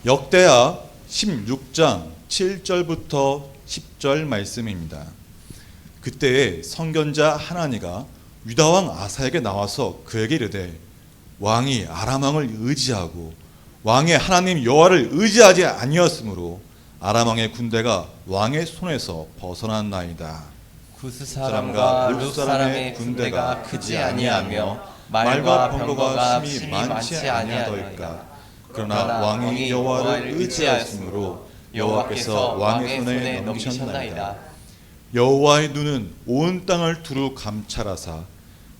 역대하 16장 7절부터 10절 말씀입니다. 그때에 선견자 하나니가 유다 왕 아사에게 나와서 그에게 이르되 왕이 아람 왕을 의지하고 왕의 하나님 여호와를 의지하지 아니었으므로 아람 왕의 군대가 왕의 손에서 벗어났나이다. 구스 사람과 룻 사람의 군대가 크지 아니하며 말과 병거가 심히 많지 아니하더이까. 그러나 왕이 여호와를 의지하였으므로 여호와께서 왕의 손에 넘기셨나이다. 여호와의 눈은 온 땅을 두루 감찰하사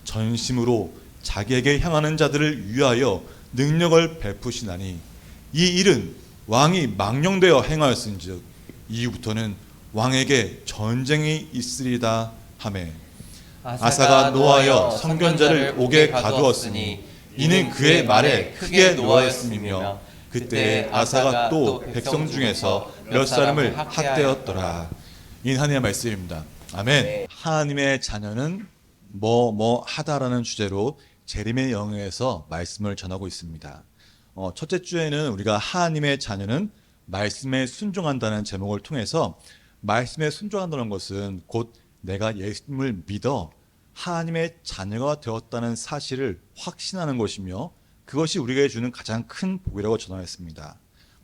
전심으로 자기에게 향하는 자들을 위하여 능력을 베푸시나니 이 일은 왕이 망령되어 행하였은즉 이후부터는 왕에게 전쟁이 있으리다 하매 아사가 노하여 선견자를 옥에 가두었으니 이는 그의 말에 크게 노하였음이며 그때 아사가 또 백성 중에서 몇 사람을 학대했더라. 이 하나님의 말씀입니다. 아멘. 하나님의 자녀는 뭐 하다라는 주제로 재림의 영에서 말씀을 전하고 있습니다. 첫째 주에는 우리가 하나님의 자녀는 말씀에 순종한다는 제목을 통해서 말씀에 순종한다는 것은 곧 내가 예수님을 믿어 하나님의 자녀가 되었다는 사실을 확신하는 것이며 그것이 우리에게 주는 가장 큰 복이라고 전하였습니다.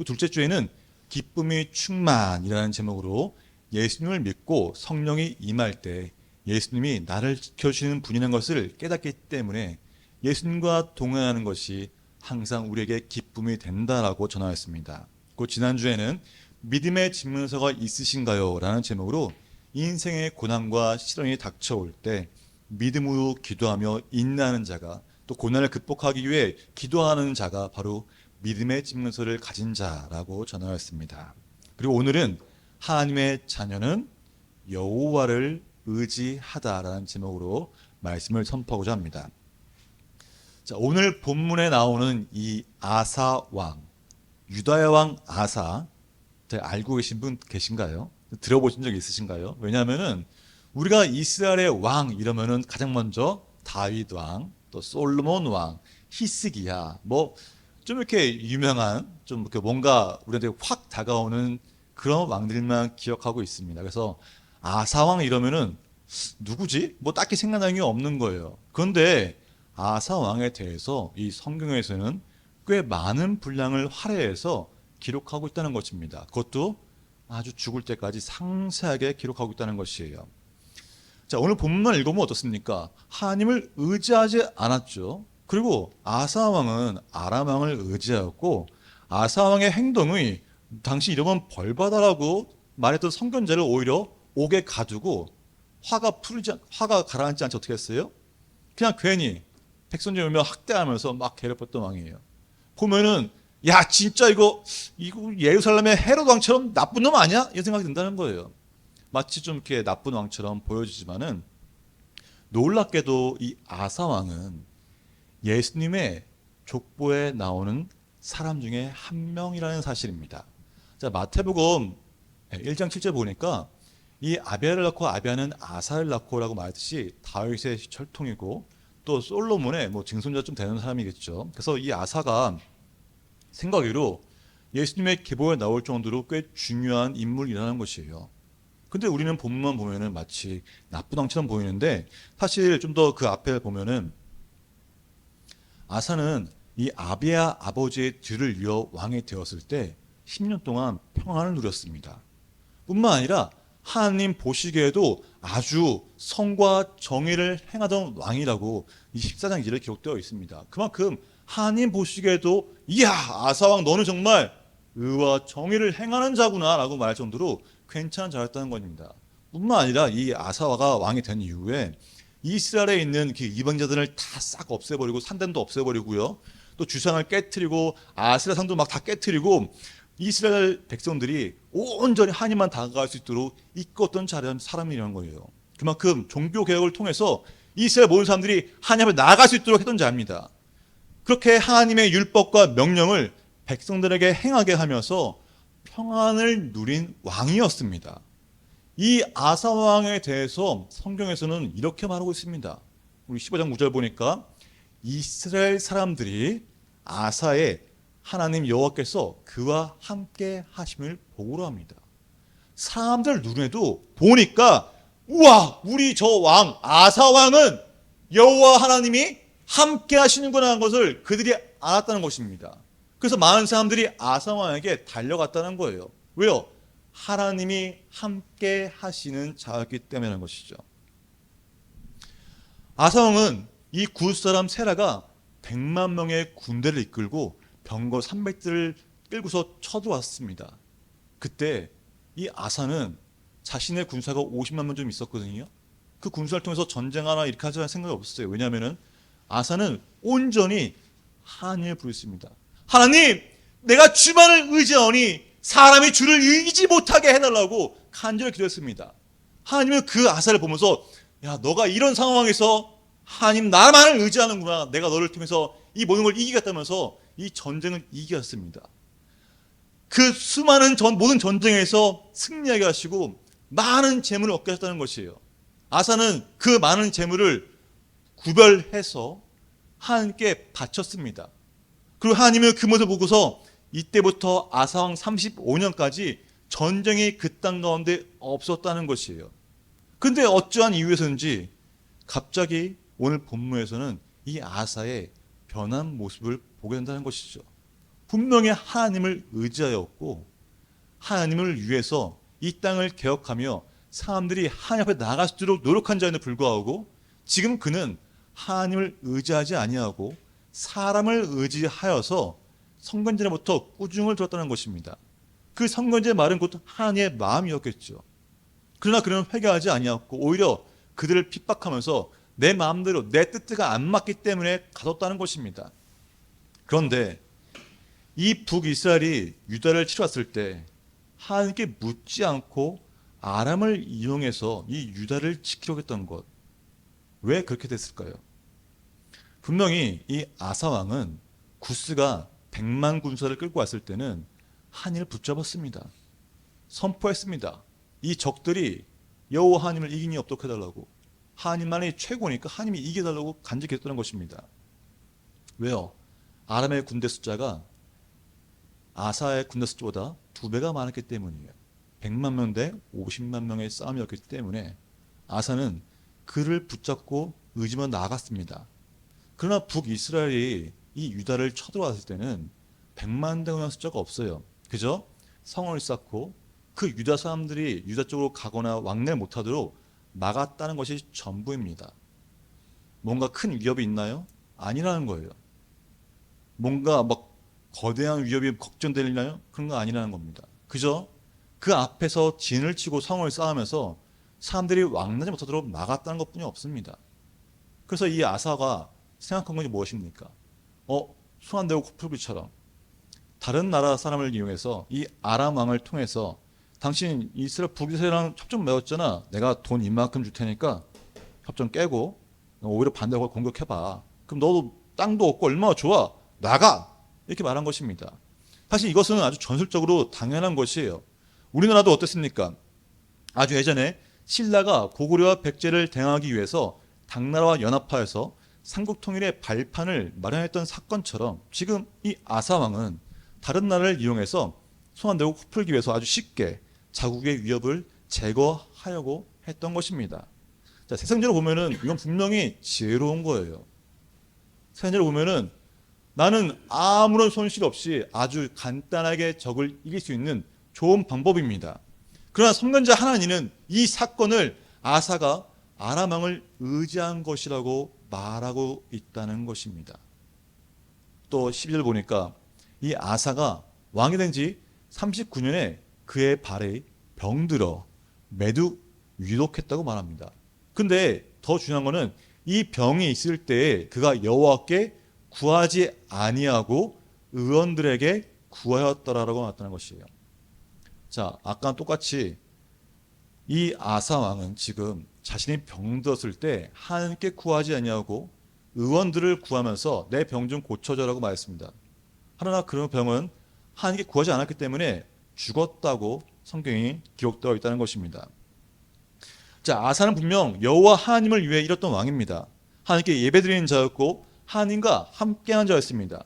둘째 주에는 기쁨이 충만이라는 제목으로 예수님을 믿고 성령이 임할 때 예수님이 나를 지켜주시는 분이라는 것을 깨닫기 때문에 예수님과 동행하는 것이 항상 우리에게 기쁨이 된다라고 전하였습니다. 그 지난주에는 믿음의 지문서가 있으신가요? 라는 제목으로 인생의 고난과 시련이 닥쳐올 때 믿음으로 기도하며 인내하는 자가 또 고난을 극복하기 위해 기도하는 자가 바로 믿음의 지문서를 가진 자라고 전하였습니다. 그리고 오늘은 하나님의 자녀는 여호와를 의지하다라는 제목으로 말씀을 선포하고자 합니다. 자, 오늘 본문에 나오는 이 아사 왕, 유다의 왕 아사, 알고 계신 분 계신가요? 들어보신 적 있으신가요? 왜냐하면은 우리가 이스라엘의 왕 이러면은 가장 먼저 다윗 왕, 또 솔로몬 왕, 히스기야, 뭐 좀 이렇게 유명한 좀 이렇게 뭔가 우리한테 확 다가오는 그런 왕들만 기억하고 있습니다. 그래서 아사 왕 이러면은 누구지? 뭐 딱히 생각나는 게 없는 거예요. 그런데 아사 왕에 대해서 이 성경에서는 꽤 많은 분량을 할애해서 기록하고 있다는 것입니다. 그것도 아주 죽을 때까지 상세하게 기록하고 있다는 것이에요. 자, 오늘 본문만 읽어보면 어떻습니까? 하나님을 의지하지 않았죠. 그리고 아사 왕은 아람 왕을 의지하였고 아사 왕의 행동이 당시 이러면 벌받아라고 말했던 선견자를 오히려 옥에 가두고 화가 가라앉지 않지 어떻게 했어요? 그냥 괜히 백성들 오면 학대하면서 막 괴롭혔던 왕이에요. 보면은 야 진짜 이거 예루살렘의 헤롯 왕처럼 나쁜 놈 아니야? 이런 생각이 든다는 거예요. 마치 좀 이렇게 나쁜 왕처럼 보여지지만은 놀랍게도 이 아사 왕은 예수님의 족보에 나오는 사람 중에 한 명이라는 사실입니다. 자, 마태복음 1장 7절 보니까 이 아비아를 낳고 아비아는 아사를 낳고라고 말했듯이 다윗의 혈통이고 또 솔로몬의 뭐 증손자 좀 되는 사람이겠죠. 그래서 이 아사가 생각으로 예수님의 계보에 나올 정도로 꽤 중요한 인물이라는 것이에요. 근데 우리는 본문만 보면은 마치 나쁜 왕처럼 보이는데 사실 좀 더 그 앞에 보면은 아사는 이 아비아 아버지의 뒤를 이어 왕이 되었을 때 10년 동안 평안을 누렸습니다. 뿐만 아니라 하나님 보시기에도 아주 성과 정의를 행하던 왕이라고 이 14장 1절에 기록되어 있습니다. 그만큼 하나님 보시기에도 이야 아사왕 너는 정말 의와 정의를 행하는 자구나 라고 말할 정도로 괜찮은 자였다는 겁니다. 뿐만 아니라 이 아사와가 왕이 된 이후에 이스라엘에 있는 그 이방자들을 다 싹 없애버리고 산담도 없애버리고요. 또 주상을 깨트리고 아세라 상도 막 다 깨트리고 이스라엘 백성들이 온전히 하나님만 다가갈 수 있도록 이끌었던 사람이라는 거예요. 그만큼 종교개혁을 통해서 이스라엘 모든 사람들이 하나님 앞에 나아갈 수 있도록 했던 자입니다. 그렇게 하나님의 율법과 명령을 백성들에게 행하게 하면서 평안을 누린 왕이었습니다. 이 아사 왕에 대해서 성경에서는 이렇게 말하고 있습니다. 우리 15장 9절 보니까 이스라엘 사람들이 아사의 하나님 여호와께서 그와 함께 하심을 보고로 합니다. 사람들 눈에도 보니까 우와, 우리 저 왕 아사 왕은 여호와 하나님이 함께 하시는구나 하는 것을 그들이 알았다는 것입니다. 그래서 많은 사람들이 아사 왕에게 달려갔다는 거예요. 왜요? 하나님이 함께 하시는 자였기 때문이라는 것이죠. 아사 왕은 이 굿사람 세라가 100만 명의 군대를 이끌고 병거 300대를 끌고서 쳐들어왔습니다. 그때 이 아사는 자신의 군사가 50만 명 좀 있었거든요. 그 군사를 통해서 전쟁하나 이렇게 하자는 생각이 없었어요. 왜냐하면 아사는 온전히 하나님을 부르습니다. 하나님, 내가 주만을 의지하오니 사람이 주를 이기지 못하게 해달라고 간절히 기도했습니다. 하나님은 그 아사를 보면서 야, 너가 이런 상황에서 하나님 나만을 의지하는구나. 내가 너를 통해서 이 모든 걸 이기겠다면서 이 전쟁을 이겼습니다. 그 수많은 모든 전쟁에서 승리하게 하시고 많은 재물을 얻게 하셨다는 것이에요. 아사는 그 많은 재물을 구별해서 하나님께 바쳤습니다. 그리고 하나님은 그 모습을 보고서 이때부터 아사왕 35년까지 전쟁이 그 땅 가운데 없었다는 것이에요. 그런데 어떠한 이유에서인지 갑자기 오늘 본문에서는 이 아사의 변한 모습을 보게 된다는 것이죠. 분명히 하나님을 의지하였고 하나님을 위해서 이 땅을 개혁하며 사람들이 하나님 앞에 나아갈 수 있도록 노력한 자에도 불구하고 지금 그는 하나님을 의지하지 아니하고 사람을 의지하여서 성건제로부터 꾸중을 들었다는 것입니다. 그 성건제의 말은 곧 하나님의 마음이었겠죠. 그러나 그는 회개하지 아니하고 오히려 그들을 핍박하면서 내 마음대로 내 뜻과 안 맞기 때문에 가뒀다는 것입니다. 그런데 이 북이스라엘이 유다를 치러 왔을 때 하나님께 묻지 않고 아람을 이용해서 이 유다를 지키려고 했던 것, 왜 그렇게 됐을까요? 분명히 이 아사 왕은 구스가 100만 군사를 끌고 왔을 때는 하나님을 붙잡았습니다. 선포했습니다. 이 적들이 여호와 하나님을 이기니 없도록 해달라고. 하나님만이 최고니까 하나님이 이겨달라고 간절히 했다는 것입니다. 왜요? 아람의 군대 숫자가 아사의 군대 숫자보다 2배가 많았기 때문이에요. 100만 명 대 50만 명의 싸움이었기 때문에 아사는 그를 붙잡고 의지만 나아갔습니다. 그러나 북이스라엘이 이 유다를 쳐들어왔을 때는 100만 대의 숫자가 없어요. 그죠? 성을 쌓고 그 유다 사람들이 유다 쪽으로 가거나 왕래를 못하도록 막았다는 것이 전부입니다. 뭔가 큰 위협이 있나요? 아니라는 거예요. 뭔가 막 거대한 위협이 걱정되나요? 그런 거 아니라는 겁니다. 그죠? 그 앞에서 진을 치고 성을 쌓으면서 사람들이 왕래하지 못하도록 막았다는 것뿐이 없습니다. 그래서 이 아사가 생각한 것이 무엇입니까? 손 안 대고 코풀기처럼 다른 나라 사람을 이용해서 이 아람 왕을 통해서 당신 이스라엘 북이스라엘이랑 협정 맺었잖아. 내가 돈 이만큼 줄 테니까 협정 깨고 오히려 반대하고 공격해봐. 그럼 너도 땅도 없고 얼마나 좋아. 나가. 이렇게 말한 것입니다. 사실 이것은 아주 전술적으로 당연한 것이에요. 우리나라도 어땠습니까? 아주 예전에 신라가 고구려와 백제를 대항하기 위해서 당나라와 연합하여서 삼국통일의 발판을 마련했던 사건처럼 지금 이 아사왕은 다른 나라를 이용해서 손 안 대고 코 풀기 위해서 아주 쉽게 자국의 위협을 제거하려고 했던 것입니다. 자, 세상적으로 보면은 이건 분명히 지혜로운 거예요. 세상적으로 보면은 나는 아무런 손실 없이 아주 간단하게 적을 이길 수 있는 좋은 방법입니다. 그러나 선견자 하나님은 이 사건을 아사가 아람 왕을 의지한 것이라고 말하고 있다는 것입니다. 또 12절 보니까 이 아사가 왕이 된 지 39년에 그의 발에 병들어 매두 위독했다고 말합니다. 근데 더 중요한 거는 이 병이 있을 때에 그가 여호와께 구하지 아니하고 의원들에게 구하였더라라고 나타난 것이에요. 자, 아까 똑같이 이 아사 왕은 지금 자신이 병들었을 때 하나님께 구하지 아니하고 의원들을 구하면서 내 병 좀 고쳐줘라고 말했습니다. 그러나 그런 병은 하나님께 구하지 않았기 때문에 죽었다고 성경이 기록되어 있다는 것입니다. 자, 아사는 분명 여호와 하나님을 위해 일었던 왕입니다. 하나님께 예배드리는 자였고 하나님과 함께한 자였습니다.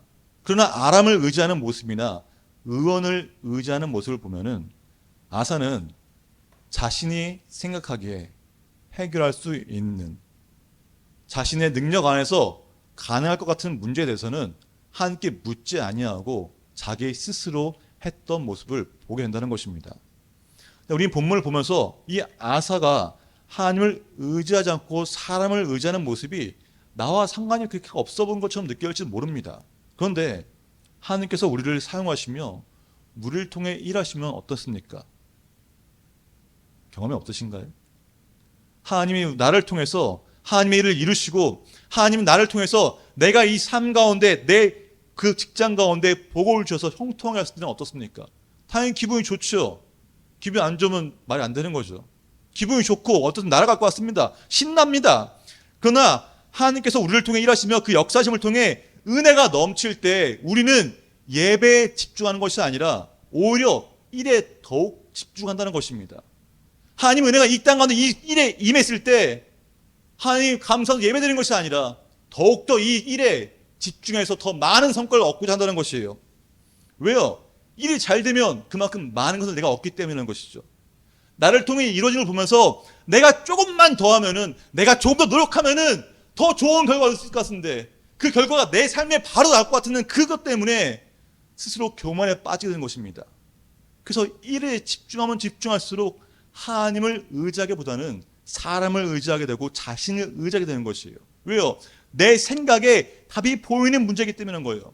그러나 아람을 의지하는 모습이나 의원을 의지하는 모습을 보면은 아사는 자신이 생각하기에 해결할 수 있는 자신의 능력 안에서 가능할 것 같은 문제에 대해서는 하나님께 묻지 아니하고 자기 스스로 했던 모습을 보게 된다는 것입니다. 우리 본문을 보면서 이 아사가 하나님을 의지하지 않고 사람을 의지하는 모습이 나와 상관이 그렇게 없어 본 것처럼 느껴질지 모릅니다. 그런데 하나님께서 우리를 사용하시며 우리를 통해 일하시면 어떻습니까? 경험이 없으신가요? 하나님이 나를 통해서 하나님의 일을 이루시고 하나님이 나를 통해서 내가 이 삶 가운데 내 그 직장 가운데 복을 주셔서 형통하게 했을 때는 어떻습니까? 당연히 기분이 좋죠. 기분이 안 좋으면 말이 안 되는 거죠. 기분이 좋고 어떻든 날아갈 것 같습니다. 신납니다. 그러나 하나님께서 우리를 통해 일하시며 그 역사심을 통해 은혜가 넘칠 때 우리는 예배에 집중하는 것이 아니라 오히려 일에 더욱 집중한다는 것입니다. 하나님 은혜가 이 땅 가운데 이 일에 임했을 때 하나님 감사로 예배드리는 것이 아니라 더욱더 이 일에 집중해서 더 많은 성과를 얻고자 한다는 것이에요. 왜요? 일이 잘 되면 그만큼 많은 것을 내가 얻기 때문이라는 것이죠. 나를 통해 이루어지는 걸 보면서 내가 조금만 더 하면은, 내가 조금 더 노력하면은 더 좋은 결과가 있을 것 같은데 그 결과가 내 삶에 바로 나올 것 같은 그것 때문에 스스로 교만에 빠지게 되는 것입니다. 그래서 일에 집중하면 집중할수록 하나님을 의지하기보다는 사람을 의지하게 되고 자신을 의지하게 되는 것이에요. 왜요? 내 생각에 답이 보이는 문제이기 때문인 거예요.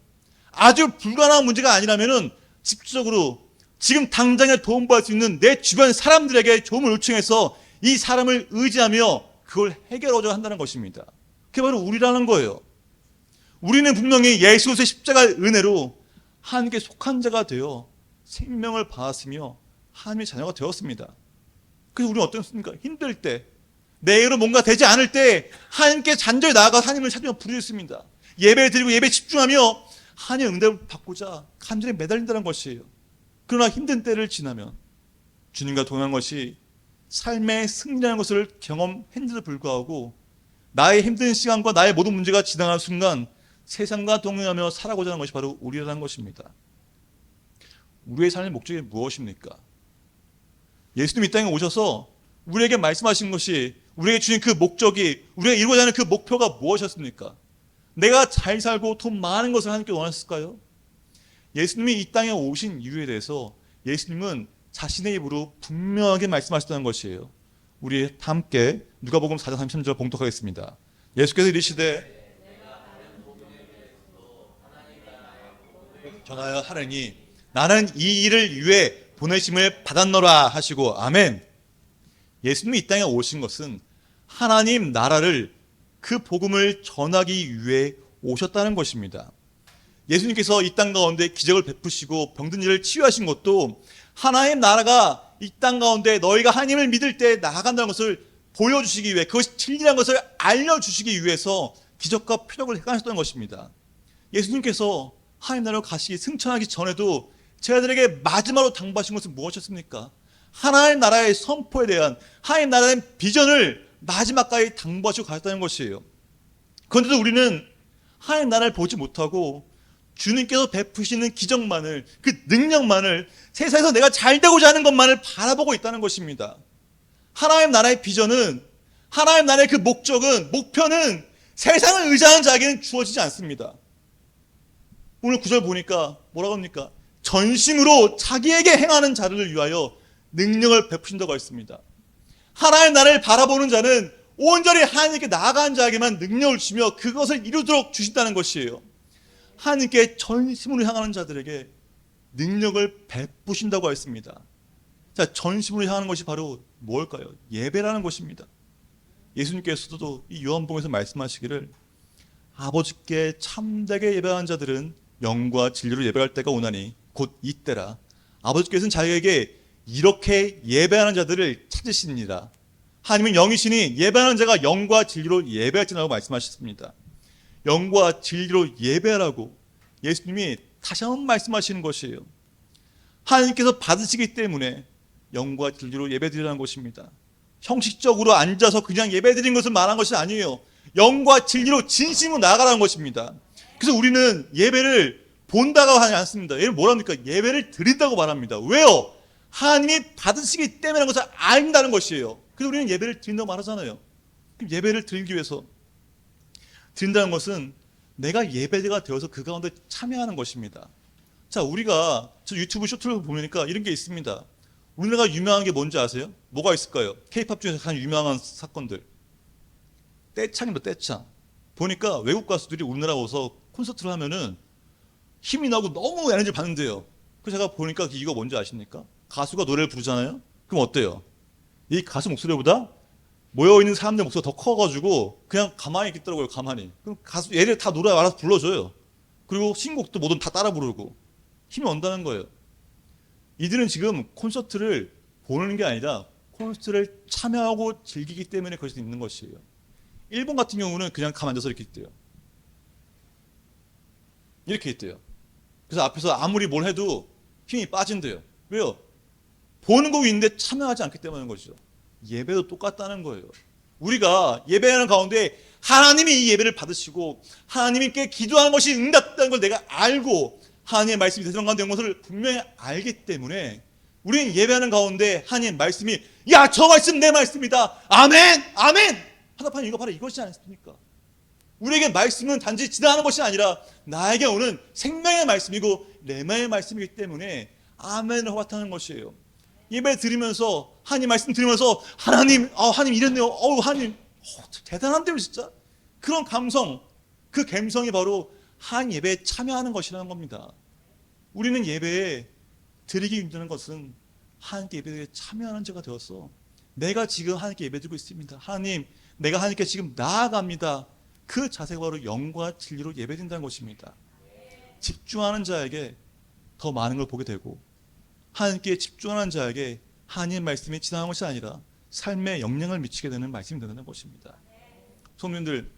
아주 불가능한 문제가 아니라면은 집중적으로 지금 당장에 도움받을 수 있는 내 주변 사람들에게 도움을 요청해서 이 사람을 의지하며 그걸 해결하고자 한다는 것입니다. 그게 바로 우리라는 거예요. 우리는 분명히 예수 그리스도의 십자가의 은혜로 하나님께 속한 자가 되어 생명을 받았으며 하나님의 자녀가 되었습니다. 그래서 우리는 어떻습니까? 힘들 때, 내 일로 뭔가 되지 않을 때 하나님께 잔절히 나아가 하나님을 찾으며 부르짖습니다. 예배 드리고 예배 집중하며 하나님의 응답을 받고자 간절히 매달린다는 것이에요. 그러나 힘든 때를 지나면 주님과 동행한 것이 삶의 승리라는 것을 경험했는데도 불구하고 나의 힘든 시간과 나의 모든 문제가 지나가는 순간 세상과 동행하며 살아가고자 하는 것이 바로 우리라는 것입니다. 우리의 삶의 목적이 무엇입니까? 예수님 이 땅에 오셔서 우리에게 말씀하신 것이, 우리에게 주신 그 목적이, 우리가 이루고자 하는 그 목표가 무엇이었습니까? 내가 잘 살고 돈 많은 것을 하나님께 원하셨을까요? 예수님이 이 땅에 오신 이유에 대해서 예수님은 자신의 입으로 분명하게 말씀하셨다는 것이에요. 우리 함께 누가복음 4장 33절 봉독하겠습니다. 예수께서 이르시되 전하여 하느니 나는 이 일을 위해 보내심을 받았노라 하시고 아멘. 예수님이 이 땅에 오신 것은 하나님 나라를, 그 복음을 전하기 위해 오셨다는 것입니다. 예수님께서 이 땅 가운데 기적을 베푸시고 병든 이를 치유하신 것도 하나님 나라가 이 땅 가운데 너희가 하나님을 믿을 때 나아간다는 것을 보여주시기 위해, 그것이 진리라는 것을 알려주시기 위해서 기적과 표적을 행하셨다는 것입니다. 예수님께서 하나님 나라로 가시기 승천하기 전에도 제자들에게 마지막으로 당부하신 것은 무엇이었습니까? 하나님 나라의 선포에 대한, 하나님 나라의 비전을 마지막까지 당부하시고 가셨다는 것이에요. 그런데도 우리는 하나님 나라를 보지 못하고 주님께서 베푸시는 기적만을, 그 능력만을, 세상에서 내가 잘 되고자 하는 것만을 바라보고 있다는 것입니다. 하나님 나라의 비전은, 하나님 나라의 그 목적은, 목표는 세상을 의지하는 자에게는 주어지지 않습니다. 오늘 9절 보니까 뭐라고 합니까? 전심으로 자기에게 행하는 자를 위하여 능력을 베푸신다고 했습니다. 하나님 나라를 바라보는 자는 온전히 하나님께 나아가는 자에게만 능력을 주시며 그것을 이루도록 주신다는 것이에요. 하나님께 전심으로 향하는 자들에게 능력을 베푸신다고 했습니다. 자, 전심으로 향하는 것이 바로 무엇일까요? 예배라는 것입니다. 예수님께서도 이 요한복음에서 말씀하시기를 아버지께 참되게 예배하는 자들은 영과 진리로 예배할 때가 오나니 곧 이때라. 아버지께서는 자기에게 이렇게 예배하는 자들을 찾으시니라. 하나님은 영이시니 예배하는 자가 영과 진리로 예배할지라고 말씀하셨습니다. 영과 진리로 예배하라고 예수님이 다시 한번 말씀하시는 것이에요. 하나님께서 받으시기 때문에 영과 진리로 예배드리라는 것입니다. 형식적으로 앉아서 그냥 예배드리는 것을 말한 것이 아니에요. 영과 진리로 진심으로 나아가라는 것입니다. 그래서 우리는 예배를 본다고 하지 않습니다. 얘를 뭐라 합니까? 예배를 드린다고 말합니다. 왜요? 하나님이 받으시기 때문에 것을 안다는 것이에요. 그래서 우리는 예배를 드린다고 말하잖아요. 그럼 예배를 드리기 위해서 드린다는 것은 내가 예배자가 되어서 그 가운데 참여하는 것입니다. 자, 우리가 저 유튜브 쇼트를 보니까 이런 게 있습니다. 우리나라가 유명한 게 뭔지 아세요? 뭐가 있을까요? K-팝 중에서 가장 유명한 사건들. 떼창입니다. 떼창. 보니까 외국 가수들이 우리나라 와서 콘서트를 하면은 힘이 나고 너무 에너지 받는데요. 그래서 제가 보니까 이거 뭔지 아십니까? 가수가 노래를 부르잖아요. 그럼 어때요? 이 가수 목소리보다 모여있는 사람들 목소리가 더 커가지고 그냥 가만히 있더라고요. 가만히. 그럼 가수 얘를 다 노래 알아서 불러줘요. 그리고 신곡도 뭐든 다 따라 부르고 힘이 온다는 거예요. 이들은 지금 콘서트를 보는 게 아니라 콘서트를 참여하고 즐기기 때문에 그럴 수 있는 것이에요. 일본 같은 경우는 그냥 가만히 앉아서 이렇게 있대요. 이렇게 있대요. 그래서 앞에서 아무리 뭘 해도 힘이 빠진대요. 왜요? 보는 거 있는데 참여하지 않기 때문인 것이죠. 예배도 똑같다는 거예요. 우리가 예배하는 가운데 하나님이 이 예배를 받으시고 하나님께 기도하는 것이 응답된다는 걸 내가 알고 하나님의 말씀이 대성 가운데 온 것을 분명히 알기 때문에 우리는 예배하는 가운데 하나님의 말씀이 야, 저 말씀 내 말씀이다. 아멘! 아멘! 하나님 이거 바로 이것이 아니십니까? 우리에게 말씀은 단지 지나가는 것이 아니라 나에게 오는 생명의 말씀이고 레마의 말씀이기 때문에 아멘을 허락하는 것이에요. 예배 드리면서 하나님 말씀 드리면서 하나님 이랬네요. 하나님 대단한데요 진짜. 그런 감성, 그 감성이 바로 하나님 예배에 참여하는 것이라는 겁니다. 우리는 예배에 드리기 힘드는 것은 하나님께 예배에 참여하는 자가 되어서 내가 지금 하나님께 예배 드리고 있습니다. 하나님, 내가 하나님께 지금 나아갑니다. 그 자세가 바로 영과 진리로 예배드린다는 것입니다. 집중하는 자에게 더 많은 걸 보게 되고 하나님께 집중하는 자에게 하나님의 말씀이 지나가는 것이 아니라 삶에 영향을 미치게 되는 말씀이 되는 것입니다. 성도님들,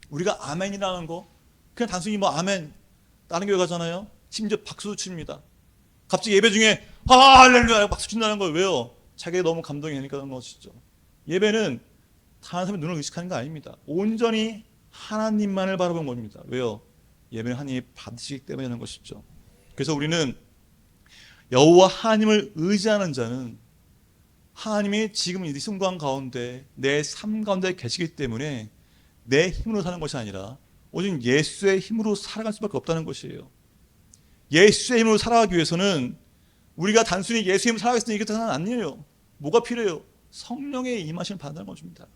우리가 아멘이라는 거 그냥 단순히 뭐 아멘 다른 교회 가잖아요. 심지어 박수도 칩니다. 갑자기 예배 중에 할렐루야 박수 친다는 걸 왜요? 자기가 너무 감동이 되니까 그런 것이죠. 예배는 다른 사람의 눈을 의식하는 거 아닙니다. 온전히 하나님만을 바라보는 겁니다. 왜요? 예배는 하나님이 받으시기 때문에 하는 것이죠. 그래서 우리는 여호와 하나님을 의지하는 자는 하나님이 지금 이 순간 가운데 내 삶 가운데 계시기 때문에 내 힘으로 사는 것이 아니라 오직 예수의 힘으로 살아갈 수밖에 없다는 것이에요. 예수의 힘으로 살아가기 위해서는 우리가 단순히 예수의 힘으로 살아가겠다는 얘기가 아니에요. 뭐가 필요해요? 성령의 임하심을 받는 것입니다.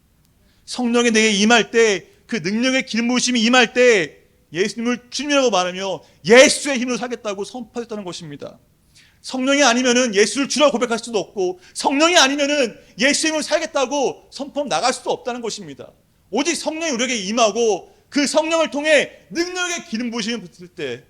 성령이 내게 임할 때 그 능력의 기름 부으심이 임할 때 예수님을 주님이라고 말하며 예수의 힘으로 살겠다고 선포했다는 것입니다. 성령이 아니면은 예수를 주라고 고백할 수도 없고 성령이 아니면은 예수의 힘으로 살겠다고 선포 나갈 수도 없다는 것입니다. 오직 성령이 우리에게 임하고 그 성령을 통해 능력의 기름 부으심을 붙을 때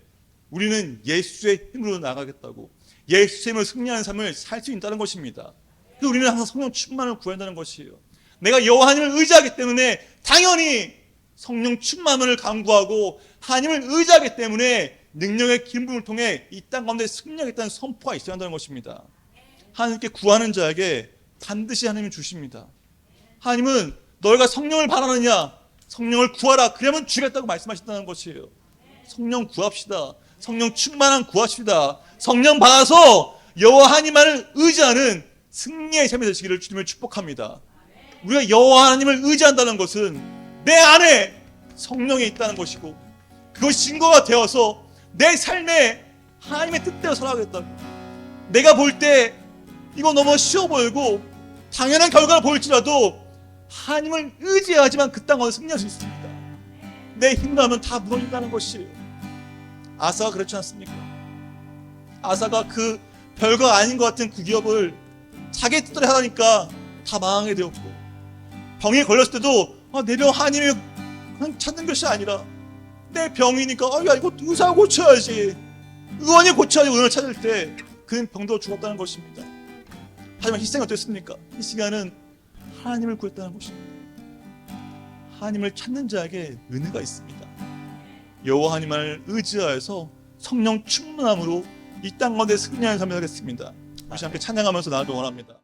우리는 예수의 힘으로 나가겠다고 예수의 힘으로 승리하는 삶을 살 수 있다는 것입니다. 그래서 우리는 항상 성령 충만을 구해야 한다는 것이에요. 내가 여호와 하나님을 의지하기 때문에 당연히 성령 충만을 강구하고 하나님을 의지하기 때문에 능력의 기름 부음을 통해 이 땅 가운데 승리하겠다는 선포가 있어야 한다는 것입니다. 하나님께 구하는 자에게 반드시 하나님이 주십니다. 하나님은 너희가 성령을 바라느냐 성령을 구하라 그러면 주겠다고 말씀하신다는 것이에요. 성령 구합시다. 성령 충만한 구하십시다. 성령 받아서 여호와 하나님만을 의지하는 승리의 삶이 되시기를 주님을 축복합니다. 우리가 여호와 하나님을 의지한다는 것은 내 안에 성령이 있다는 것이고 그것이 증거가 되어서 내 삶에 하나님의 뜻대로 살아가겠다고. 내가 볼 때 이거 너무 쉬워 보이고 당연한 결과를 보일지라도 하나님을 의지해야지만 그 땅 가운데 승리할 수 있습니다. 내 힘으로 하면 다 무너진다는 것이에요. 아사가 그렇지 않습니까? 아사가 그 별거 아닌 것 같은 그 기업을 자기 뜻대로 하다니까 다 망하게 되었고 병에 걸렸을 때도 내 병 하나님이 그냥 찾는 것이 아니라 내 병이니까 야 이거 의사가 고쳐야지 의원이 고쳐야지 의원을 찾을 때 그는 병도 죽었다는 것입니다. 하지만 희생이 어땠습니까? 이 시간은 하나님을 구했다는 것입니다. 하나님을 찾는 자에게 은혜가 있습니다. 여호와 하나님을 의지하여서 성령 충만함으로 이 땅 가운데 승리하는 삶을 하겠습니다. 우리 함께 찬양하면서 나아가기 원합니다.